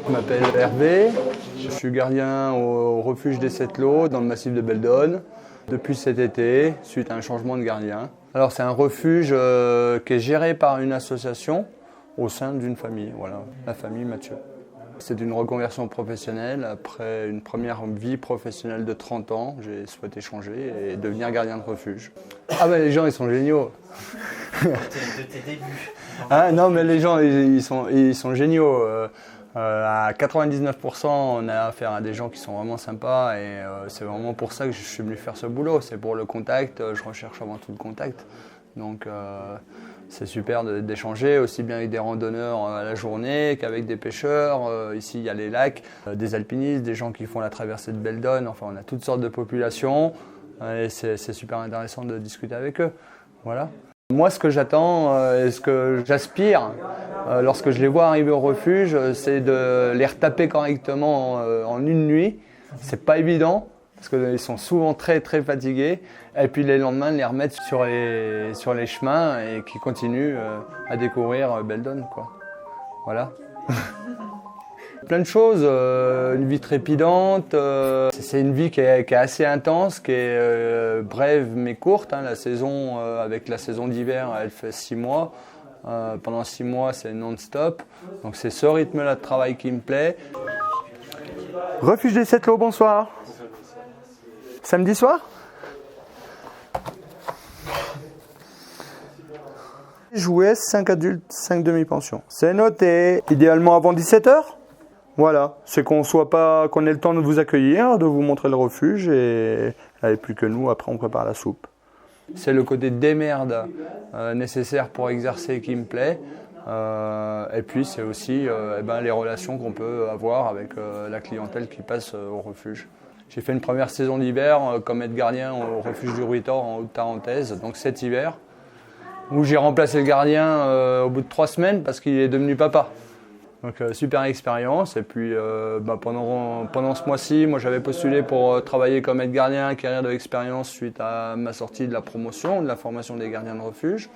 Je m'appelle Hervé, je suis gardien au refuge des Sept Lots dans le massif de Beldonne depuis cet été, suite à un changement de gardien. Alors c'est un refuge qui est géré par une association au sein d'une famille, voilà, la famille Mathieu. C'est une reconversion professionnelle. Après une première vie professionnelle de 30 ans, j'ai souhaité changer et devenir gardien de refuge. Ah ben les gens ils sont géniaux. De tes débuts. Ah non mais les gens ils sont géniaux. À 99%, on a affaire à des gens qui sont vraiment sympas et c'est vraiment pour ça que je suis venu faire ce boulot. C'est pour le contact, je recherche avant tout le contact. Donc c'est super d'échanger aussi bien avec des randonneurs à la journée qu'avec des pêcheurs. Ici il y a les lacs, des alpinistes, des gens qui font la traversée de Beldonne. Enfin on a toutes sortes de populations et c'est super intéressant de discuter avec eux. Voilà. Moi, ce que j'attends et ce que j'aspire lorsque je les vois arriver au refuge, c'est de les retaper correctement en une nuit. C'est pas évident parce qu'ils sont souvent très très fatigués. Et puis les lendemains, de les remettre sur les chemins et qu'ils continuent à découvrir Beldonne, quoi. Voilà. Plein de choses, une vie trépidante, c'est une vie qui est assez intense, qui est brève mais courte. Hein. La saison, avec la saison d'hiver, elle fait 6 mois. Pendant 6 mois, c'est non-stop. Donc c'est ce rythme-là de travail qui me plaît. Refuge des Sept Lots, bonsoir. Samedi soir ? Jouets, 5 adultes, 5 demi-pensions. C'est noté. Idéalement avant 17h ? Voilà, c'est qu'on ait le temps de vous accueillir, de vous montrer le refuge et plus que nous, après on prépare la soupe. C'est le côté démerde nécessaire pour exercer qui me plaît. Et puis c'est aussi les relations qu'on peut avoir avec la clientèle qui passe au refuge. J'ai fait une première saison d'hiver comme aide gardien au refuge du Ruitor en Haute-Tarentaise, donc cet hiver, où j'ai remplacé le gardien au bout de 3 semaines parce qu'il est devenu papa. Donc super expérience et puis pendant ce mois-ci, moi j'avais postulé pour travailler comme aide gardien, acquérir de l'expérience suite à ma sortie de la promotion, de la formation des gardiens de refuge.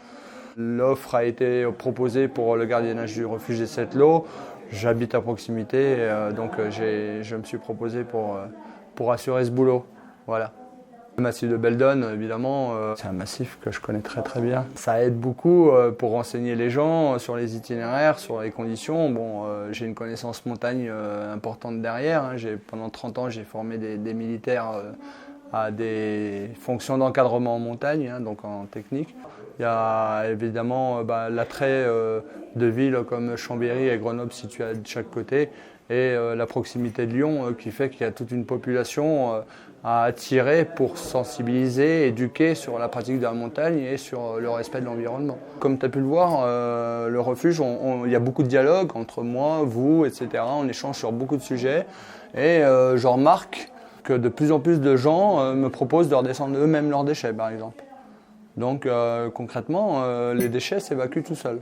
L'offre a été proposée pour le gardiennage du refuge des Sept Lots. J'habite à proximité, donc je me suis proposé pour assurer ce boulot. Voilà. Le massif de Beldonne, évidemment, c'est un massif que je connais très très bien. Ça aide beaucoup pour renseigner les gens sur les itinéraires, sur les conditions. Bon, j'ai une connaissance montagne importante derrière. Hein. Pendant 30 ans, j'ai formé des militaires à des fonctions d'encadrement en montagne, hein, donc en technique. Il y a évidemment l'attrait de villes comme Chambéry et Grenoble situées de chaque côté et la proximité de Lyon qui fait qu'il y a toute une population à attirer pour sensibiliser, éduquer sur la pratique de la montagne et sur le respect de l'environnement. Comme tu as pu le voir, le refuge, il y a beaucoup de dialogue entre moi, vous, etc. On échange sur beaucoup de sujets et je remarque que de plus en plus de gens me proposent de redescendre eux-mêmes leurs déchets, par exemple. Donc concrètement, les déchets s'évacuent tout seuls.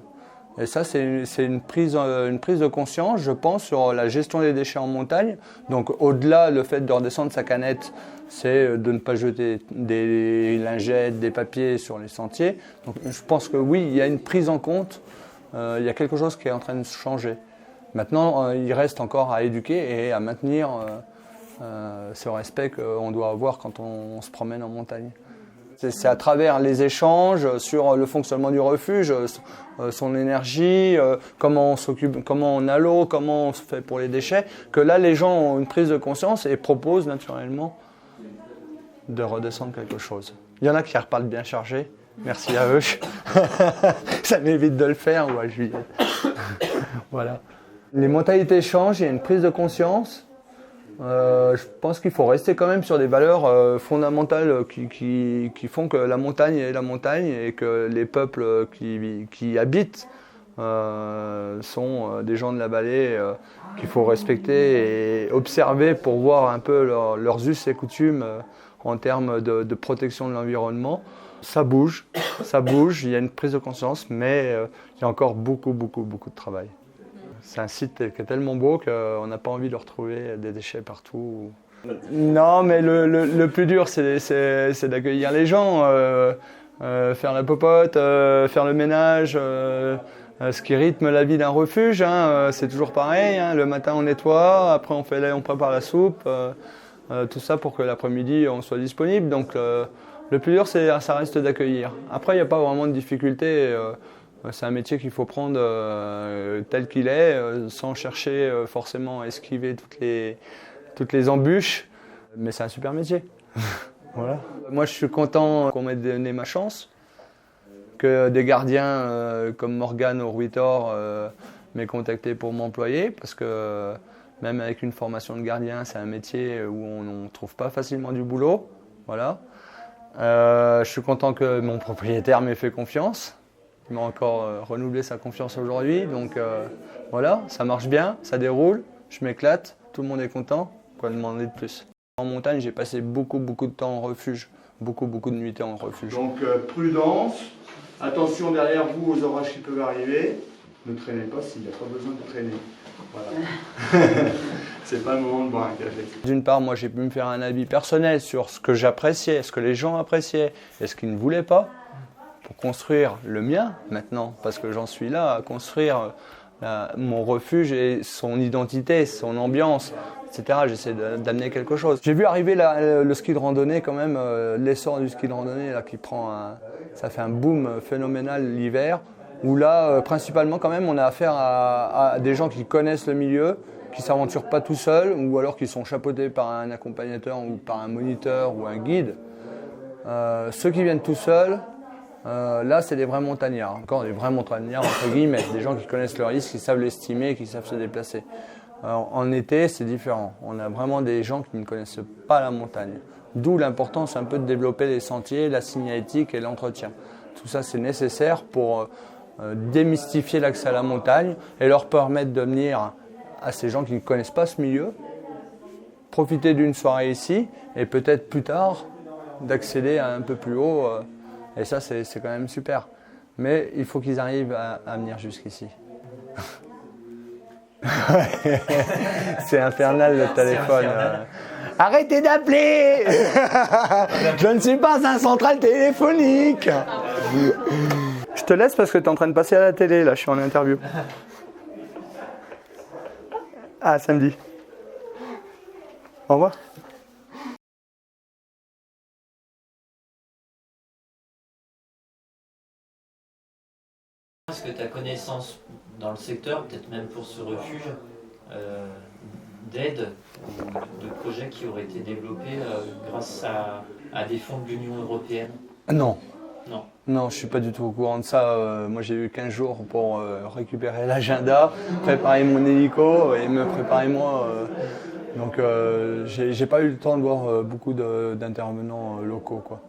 Et ça, c'est une prise de conscience, je pense, sur la gestion des déchets en montagne. Donc au-delà, le fait de redescendre sa canette, c'est de ne pas jeter des lingettes, des papiers sur les sentiers. Donc je pense que oui, il y a une prise en compte, il y a quelque chose qui est en train de changer. Maintenant, il reste encore à éduquer et à maintenir ce respect qu'on doit avoir quand on se promène en montagne. C'est à travers les échanges sur le fonctionnement du refuge, son énergie, comment on s'occupe, comment on a l'eau, comment on se fait pour les déchets, que là les gens ont une prise de conscience et proposent naturellement de redescendre quelque chose. Il y en a qui repartent bien chargés, merci à eux, ça m'évite de le faire, moi, voilà. Les mentalités changent, il y a une prise de conscience. Je pense qu'il faut rester quand même sur des valeurs fondamentales qui font que la montagne est la montagne et que les peuples qui habitent sont des gens de la vallée qu'il faut respecter et observer pour voir un peu leurs us et coutumes en termes de protection de l'environnement. Ça bouge, il y a une prise de conscience, mais il y a encore beaucoup de travail. C'est un site qui est tellement beau qu'on n'a pas envie de retrouver des déchets partout. Non, mais le plus dur, c'est d'accueillir les gens, faire la popote, faire le ménage, Ce qui rythme la vie d'un refuge, hein, c'est toujours pareil. Hein. Le matin, on nettoie, après on prépare la soupe, tout ça pour que l'après-midi, on soit disponible. Donc le plus dur, ça reste d'accueillir. Après, il n'y a pas vraiment de difficulté. C'est un métier qu'il faut prendre tel qu'il est, sans chercher forcément à esquiver toutes les embûches. Mais c'est un super métier. Voilà. Moi, je suis content qu'on m'ait donné ma chance, que des gardiens comme Morgane au Ruitor m'aient contacté pour m'employer, parce que même avec une formation de gardien, c'est un métier où on ne trouve pas facilement du boulot. Voilà. Je suis content que mon propriétaire m'ait fait confiance. Il m'a encore renouvelé sa confiance aujourd'hui. Donc voilà, ça marche bien, ça déroule, je m'éclate, tout le monde est content. Quoi demander de plus? En montagne, j'ai passé beaucoup de temps en refuge, beaucoup de nuitées en refuge. Donc prudence, attention derrière vous aux orages qui peuvent arriver. Ne traînez pas s'il n'y a pas besoin de traîner. Voilà. C'est pas le moment de boire un café. D'une part, moi j'ai pu me faire un avis personnel sur ce que j'appréciais, ce que les gens appréciaient et ce qu'ils ne voulaient pas, pour construire le mien maintenant, parce que j'en suis là à construire mon refuge et son identité, son ambiance, etc. J'essaie d'amener quelque chose. J'ai vu arriver le ski de randonnée quand même, l'essor du ski de randonnée là, qui prend ça fait un boom phénoménal l'hiver, où là, principalement quand même, on a affaire à des gens qui connaissent le milieu, qui ne s'aventurent pas tout seuls, ou alors qui sont chapeautés par un accompagnateur ou par un moniteur ou un guide. Ceux qui viennent tout seuls, là, c'est des vrais montagnards. Encore des vrais montagnards, entre guillemets, des gens qui connaissent le risque, qui savent l'estimer, qui savent se déplacer. En été, c'est différent. On a vraiment des gens qui ne connaissent pas la montagne. D'où l'importance un peu de développer les sentiers, la signalétique et l'entretien. Tout ça, c'est nécessaire pour démystifier l'accès à la montagne et leur permettre de venir à ces gens qui ne connaissent pas ce milieu, profiter d'une soirée ici et peut-être plus tard d'accéder à un peu plus haut. Et ça, c'est quand même super. Mais il faut qu'ils arrivent à venir jusqu'ici. C'est infernal le téléphone. Arrêtez d'appeler. Je ne suis pas un central téléphonique. Je te laisse parce que tu es en train de passer à la télé. Là, je suis en interview. Ah, samedi. Au revoir. Est-ce que tu as connaissance dans le secteur, peut-être même pour ce refuge, d'aide ou de projets qui auraient été développés grâce à des fonds de l'Union européenne? Non. Non. Non, je suis pas du tout au courant de ça. Moi, j'ai eu 15 jours pour récupérer l'agenda, préparer mon hélico et me préparer moi. Donc, j'ai pas eu le temps de voir beaucoup d'intervenants locaux, quoi.